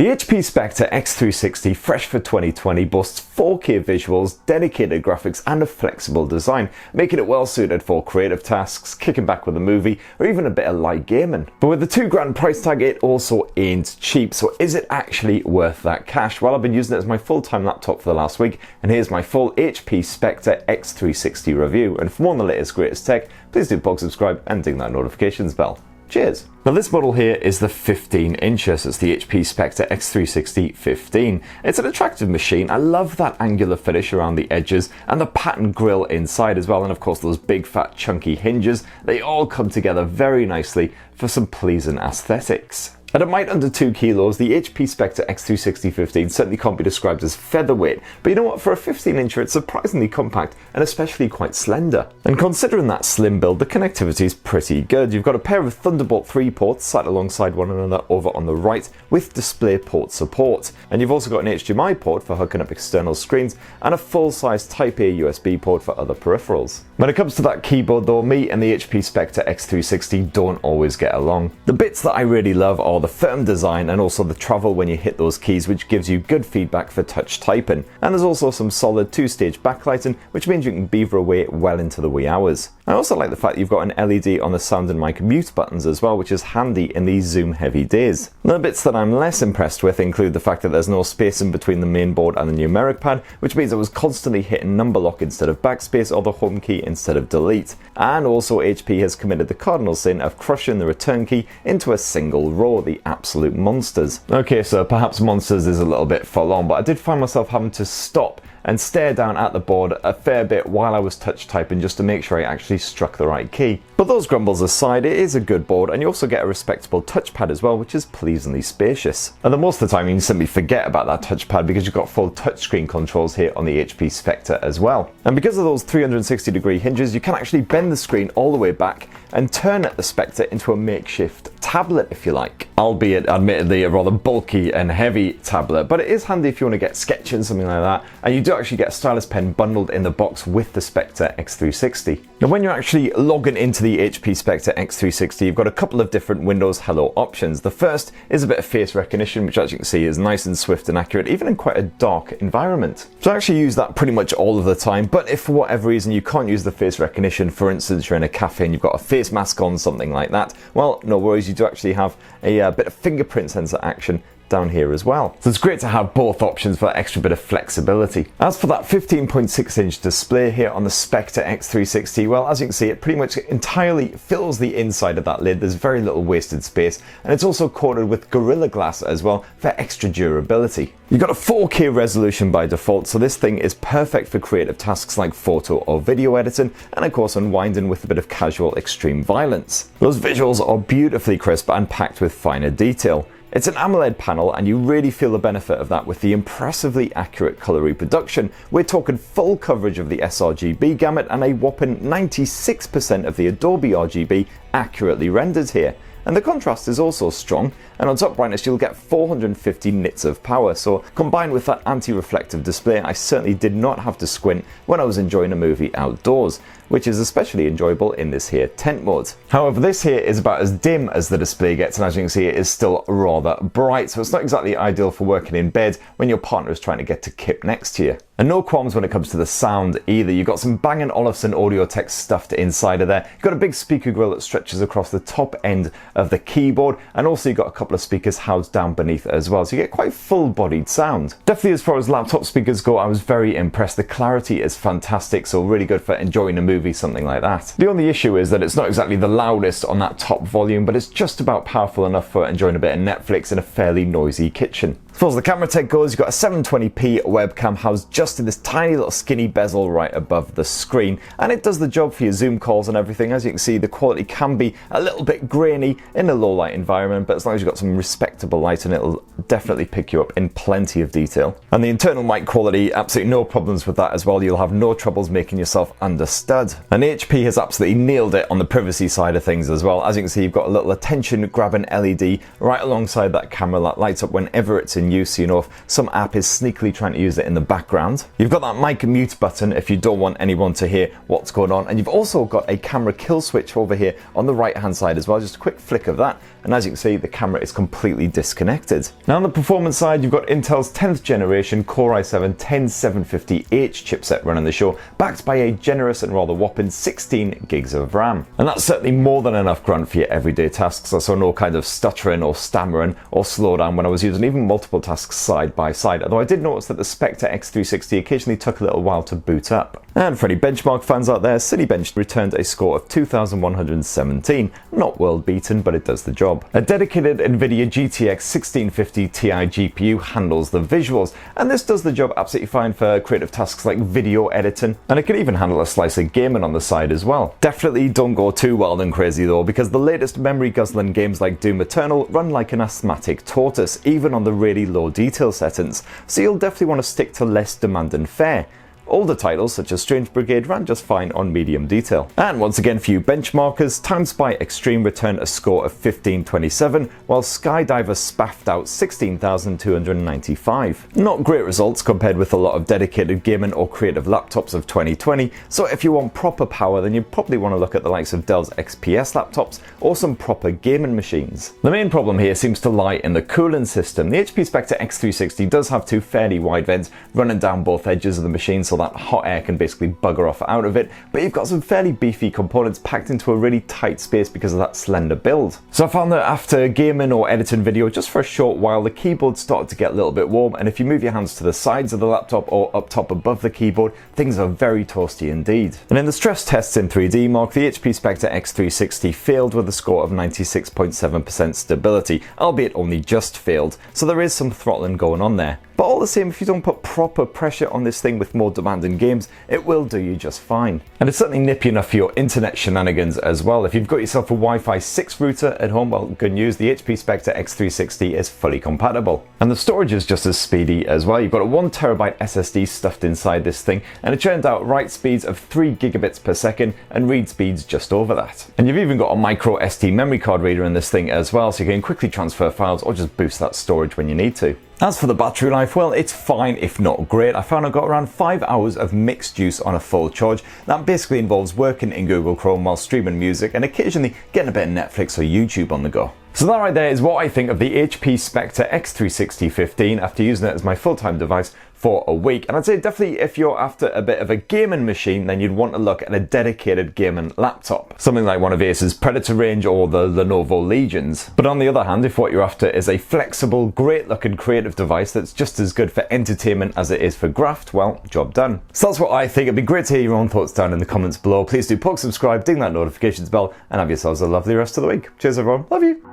The HP Spectre x360, fresh for 2020, boasts 4K visuals, dedicated graphics and a flexible design, making it well suited for creative tasks, kicking back with a movie, or even a bit of light gaming. But with the $2,000 price tag, it also ain't cheap, so is it actually worth that cash? Well, I've been using it as my full-time laptop for the last week, and here's my full HP Spectre x360 review. And for more on the latest greatest tech, please do subscribe and ding that notifications bell. Cheers! Now this model here is the 15 inches, it's the HP Spectre x360 15. It's an attractive machine. I love that angular finish around the edges and the patterned grille inside as well, and of course those big fat chunky hinges. They all come together very nicely for some pleasing aesthetics. At a mite under 2 kilos, the HP Spectre x360 15 certainly can't be described as featherweight, but you know what, for a 15-incher it's surprisingly compact and especially quite slender. And considering that slim build, the connectivity is pretty good. You've got a pair of Thunderbolt 3 ports sat alongside one another over on the right with DisplayPort support. And you've also got an HDMI port for hooking up external screens and a full-size Type-A USB port for other peripherals. When it comes to that keyboard though, me and the HP Spectre x360 don't always get along. The bits that I really love are the firm design and also the travel when you hit those keys, which gives you good feedback for touch typing. And there's also some solid 2-stage backlighting, which means you can beaver away well into the wee hours. I also like the fact that you've got an LED on the sound and mic mute buttons as well, which is handy in these zoom heavy days. Now, the bits that I'm less impressed with include the fact that there's no spacing between the main board and the numeric pad, which means I was constantly hitting number lock instead of backspace or the home key instead of delete. And also HP has committed the cardinal sin of crushing the return key into a single row, the absolute monsters. Okay, so perhaps monsters is a little bit full on, but I did find myself having to stop and stare down at the board a fair bit while I was touch typing just to make sure I actually struck the right key. But those grumbles aside, it is a good board, and you also get a respectable touchpad as well, which is pleasingly spacious. And then most of the time you can simply forget about that touchpad because you've got full touchscreen controls here on the HP Spectre as well. And because of those 360-degree hinges, you can actually bend the screen all the way back and turn the Spectre into a makeshift tablet, if you like. Albeit admittedly a rather bulky and heavy tablet, but it is handy if you want to get sketching, something like that. And you do actually get a stylus pen bundled in the box with the Spectre x360. Now when you're actually logging into the HP Spectre x360, you've got a couple of different Windows Hello options. The first is a bit of face recognition, which as you can see is nice and swift and accurate, even in quite a dark environment. So I actually use that pretty much all of the time, but if for whatever reason you can't use the face recognition, for instance you're in a cafe and you've got a face mask on, something like that, well, no worries, you do actually have a bit of fingerprint sensor action down here as well. So it's great to have both options for that extra bit of flexibility. As for that 15.6-inch display here on the Spectre x360, well, as you can see, it pretty much entirely fills the inside of that lid. There's very little wasted space, and it's also coated with Gorilla Glass as well for extra durability. You've got a 4K resolution by default, so this thing is perfect for creative tasks like photo or video editing, and of course unwinding with a bit of casual extreme violence. Those visuals are beautifully crisp and packed with finer detail. It's an AMOLED panel, and you really feel the benefit of that with the impressively accurate color reproduction. We're talking full coverage of the sRGB gamut and a whopping 96% of the Adobe RGB accurately rendered here. And the contrast is also strong, and on top brightness you'll get 450 nits of power, so combined with that anti-reflective display, I certainly did not have to squint when I was enjoying a movie outdoors, which is especially enjoyable in this here tent mode. However, this here is about as dim as the display gets, and as you can see it is still rather bright, so it's not exactly ideal for working in bed when your partner is trying to get to kip next to you. And no qualms when it comes to the sound either. You've got some Bang & Olufsen audio tech stuffed inside of there. You've got a big speaker grill that stretches across the top end of the keyboard, and also you've got a couple of speakers housed down beneath it as well, so you get quite full-bodied sound. Definitely as far as laptop speakers go, I was very impressed. The clarity is fantastic, so really good for enjoying a movie, something like that. The only issue is that it's not exactly the loudest on that top volume, but it's just about powerful enough for enjoying a bit of Netflix in a fairly noisy kitchen. As far as the camera tech goes, you've got a 720p webcam housed just in this tiny little skinny bezel right above the screen, and it does the job for your Zoom calls and everything. As you can see, the quality can be a little bit grainy in a low light environment, but as long as you've got some respectable lighting, it'll definitely pick you up in plenty of detail. And the internal mic quality, absolutely no problems with that as well. You'll have no troubles making yourself understood. And HP has absolutely nailed it on the privacy side of things as well. As you can see, you've got a little attention grabbing LED right alongside that camera that lights up whenever it's in in use, so you know if some app is sneakily trying to use it in the background. You've got that mic mute button if you don't want anyone to hear what's going on, and you've also got a camera kill switch over here on the right hand side as well. Just a quick flick of that, and as you can see, the camera is completely disconnected. Now on the performance side, you've got Intel's 10th generation Core i7-10750H chipset running the show, backed by a generous and rather whopping 16 gigs of RAM. And that's certainly more than enough grunt for your everyday tasks. I saw no kind of stuttering or stammering or slowdown when I was using even multiple tasks side by side, although I did notice that the Spectre x360 occasionally took a little while to boot up. And for any benchmark fans out there, Cinebench returned a score of 2117. Not world beaten, but it does the job. A dedicated NVIDIA GTX 1650 Ti GPU handles the visuals, and this does the job absolutely fine for creative tasks like video editing, and it can even handle a slice of gaming on the side as well. Definitely don't go too wild and crazy though, because the latest memory guzzling games like Doom Eternal run like an asthmatic tortoise, even on the really low detail settings, so you'll definitely want to stick to less demanding fare. Older titles such as Strange Brigade ran just fine on medium detail. And once again, for you benchmarkers, Time Spy Extreme returned a score of 1527, while Skydiver spaffed out 16,295. Not great results compared with a lot of dedicated gaming or creative laptops of 2020, so if you want proper power, then you probably want to look at the likes of Dell's XPS laptops or some proper gaming machines. The main problem here seems to lie in the cooling system. The HP Spectre x360 does have two fairly wide vents running down both edges of the machine, so that hot air can basically bugger off out of it, but you've got some fairly beefy components packed into a really tight space because of that slender build. So I found that after gaming or editing video just for a short while, the keyboard started to get a little bit warm, and if you move your hands to the sides of the laptop or up top above the keyboard, things are very toasty indeed. And in the stress tests in 3D Mark, the HP Spectre x360 failed with a score of 96.7% stability, albeit only just failed, so there is some throttling going on there. But all the same, if you don't put proper pressure on this thing with more demanding games, it will do you just fine. And it's certainly nippy enough for your internet shenanigans as well. If you've got yourself a Wi-Fi 6 router at home, well, good news, the HP Spectre x360 is fully compatible. And the storage is just as speedy as well. You've got a 1TB SSD stuffed inside this thing, and it churned out write speeds of 3 gigabits per second and read speeds just over that. And you've even got a micro SD memory card reader in this thing as well, so you can quickly transfer files or just boost that storage when you need to. As for the battery life, well, it's fine if not great. I found I got around 5 hours of mixed use on a full charge. That basically involves working in Google Chrome while streaming music and occasionally getting a bit of Netflix or YouTube on the go. So that right there is what I think of the HP Spectre x360 15 after using it as my full-time device for a week. And I'd say definitely if you're after a bit of a gaming machine, then you'd want to look at a dedicated gaming laptop. Something like one of Ace's Predator range or the Lenovo Legions. But on the other hand, if what you're after is a flexible, great looking creative device that's just as good for entertainment as it is for graft, well, job done. So that's what I think. It'd be great to hear your own thoughts down in the comments below. Please do poke subscribe, ding that notifications bell, and have yourselves a lovely rest of the week. Cheers everyone, love you.